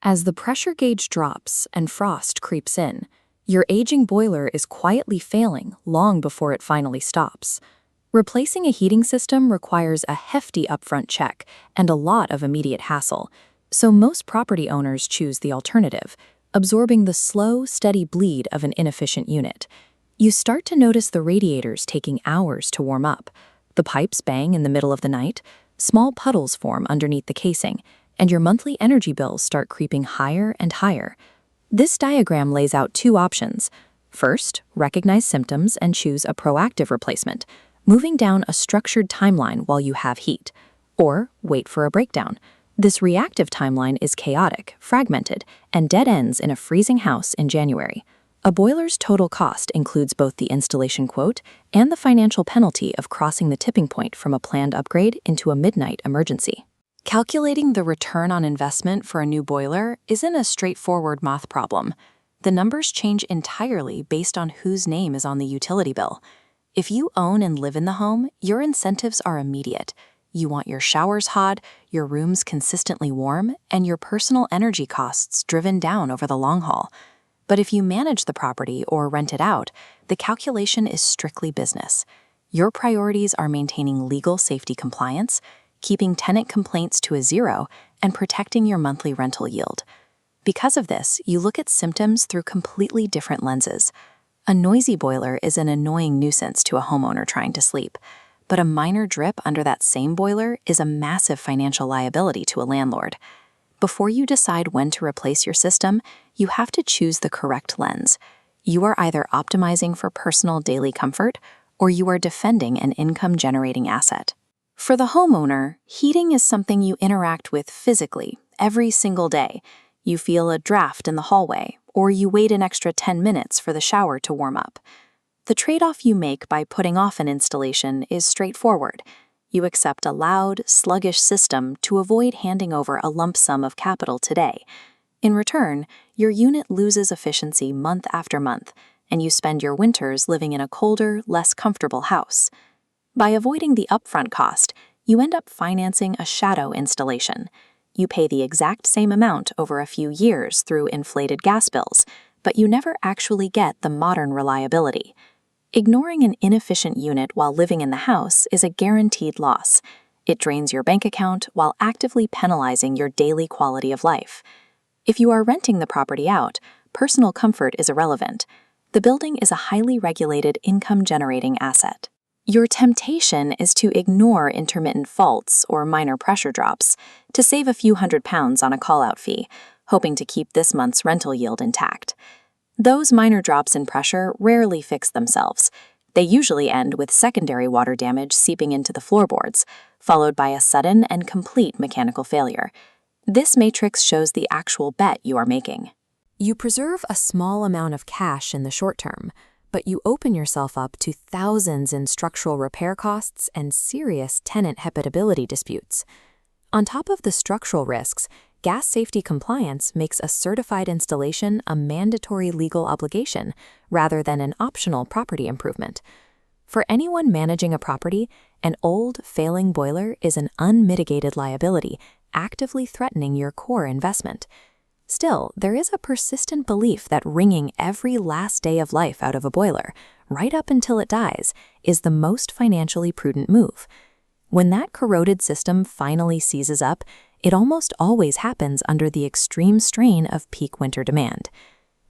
As the pressure gauge drops and frost creeps in, your aging boiler is quietly failing long before it finally stops. Replacing a heating system requires a hefty upfront check and a lot of immediate hassle, so most property owners choose the alternative, absorbing the slow, steady bleed of an inefficient unit. You start to notice the radiators taking hours to warm up, the pipes bang in the middle of the night, small puddles form underneath the casing, and your monthly energy bills start creeping higher and higher. This diagram lays out two options. First, recognize symptoms and choose a proactive replacement, moving down a structured timeline while you have heat. Or wait for a breakdown. This reactive timeline is chaotic, fragmented, and dead ends in a freezing house in January. A boiler's total cost includes both the installation quote and the financial penalty of crossing the tipping point from a planned upgrade into a midnight emergency. Calculating the return on investment for a new boiler isn't a straightforward math problem. The numbers change entirely based on whose name is on the utility bill. If you own and live in the home, your incentives are immediate. You want your showers hot, your rooms consistently warm, and your personal energy costs driven down over the long haul. But if you manage the property or rent it out, the calculation is strictly business. Your priorities are maintaining legal safety compliance, keeping tenant complaints to a zero, and protecting your monthly rental yield. Because of this, you look at symptoms through completely different lenses. A noisy boiler is an annoying nuisance to a homeowner trying to sleep, but a minor drip under that same boiler is a massive financial liability to a landlord. Before you decide when to replace your system, you have to choose the correct lens. You are either optimizing for personal daily comfort, or you are defending an income-generating asset. For the homeowner, heating is something you interact with physically every single day. You feel a draft in the hallway, or you wait an extra 10 minutes for the shower to warm up. The trade-off you make by putting off an installation is straightforward. You accept a loud, sluggish system to avoid handing over a lump sum of capital today. In return, your unit loses efficiency month after month, and you spend your winters living in a colder, less comfortable house. By avoiding the upfront cost, you end up financing a shadow installation. You pay the exact same amount over a few years through inflated gas bills, but you never actually get the modern reliability. Ignoring an inefficient unit while living in the house is a guaranteed loss. It drains your bank account while actively penalizing your daily quality of life. If you are renting the property out, personal comfort is irrelevant. The building is a highly regulated income-generating asset. Your temptation is to ignore intermittent faults or minor pressure drops to save a few £100 on a call-out fee, hoping to keep this month's rental yield intact. Those minor drops in pressure rarely fix themselves. They usually end with secondary water damage seeping into the floorboards, followed by a sudden and complete mechanical failure. This matrix shows the actual bet you are making. You preserve a small amount of cash in the short term, but you open yourself up to thousands in structural repair costs and serious tenant habitability disputes. On top of the structural risks, gas safety compliance makes a certified installation a mandatory legal obligation rather than an optional property improvement. For anyone managing a property, an old, failing boiler is an unmitigated liability, actively threatening your core investment. Still, there is a persistent belief that wringing every last day of life out of a boiler, right up until it dies, is the most financially prudent move. When that corroded system finally seizes up, it almost always happens under the extreme strain of peak winter demand.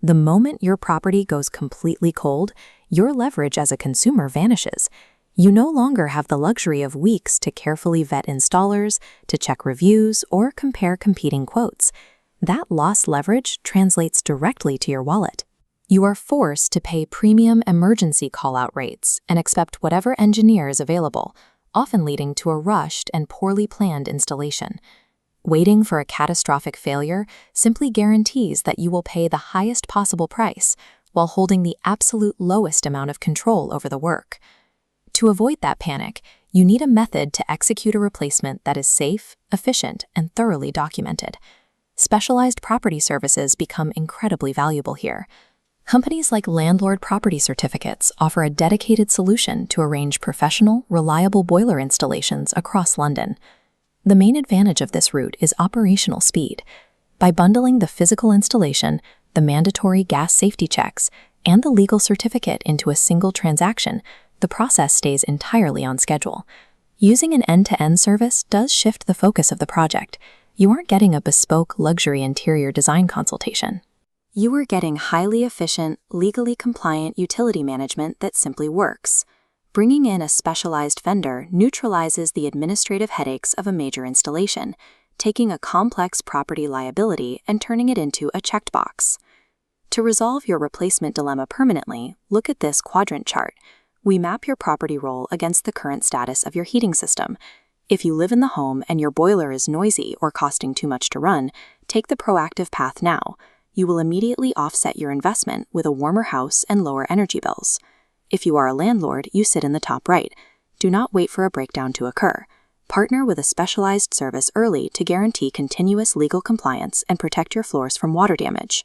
The moment your property goes completely cold, your leverage as a consumer vanishes. You no longer have the luxury of weeks to carefully vet installers, to check reviews, or compare competing quotes. That lost leverage translates directly to your wallet. You are forced to pay premium emergency call-out rates and accept whatever engineer is available, often leading to a rushed and poorly planned installation. Waiting for a catastrophic failure simply guarantees that you will pay the highest possible price while holding the absolute lowest amount of control over the work. To avoid that panic, you need a method to execute a replacement that is safe, efficient, and thoroughly documented. Specialized property services become incredibly valuable here. Companies like Landlord Property Certificates offer a dedicated solution to arrange professional, reliable boiler installations across London. The main advantage of this route is operational speed. By bundling the physical installation, the mandatory gas safety checks, and the legal certificate into a single transaction, the process stays entirely on schedule. Using an end-to-end service does shift the focus of the project. You aren't getting a bespoke luxury interior design consultation. You are getting highly efficient, legally compliant utility management that simply works. Bringing in a specialized vendor neutralizes the administrative headaches of a major installation, taking a complex property liability and turning it into a checked box. To resolve your replacement dilemma permanently, look at this quadrant chart. We map your property role against the current status of your heating system. If you live in the home and your boiler is noisy or costing too much to run, take the proactive path now. You will immediately offset your investment with a warmer house and lower energy bills. If you are a landlord, you sit in the top right. Do not wait for a breakdown to occur. Partner with a specialized service early to guarantee continuous legal compliance and protect your floors from water damage.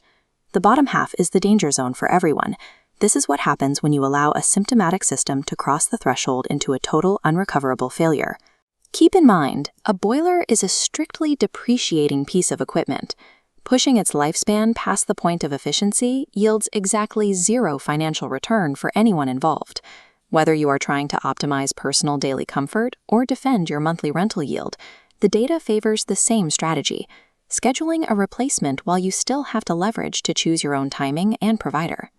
The bottom half is the danger zone for everyone. This is what happens when you allow a symptomatic system to cross the threshold into a total unrecoverable failure. Keep in mind, a boiler is a strictly depreciating piece of equipment. Pushing its lifespan past the point of efficiency yields exactly zero financial return for anyone involved. Whether you are trying to optimize personal daily comfort or defend your monthly rental yield, the data favors the same strategy: scheduling a replacement while you still have to leverage to choose your own timing and provider.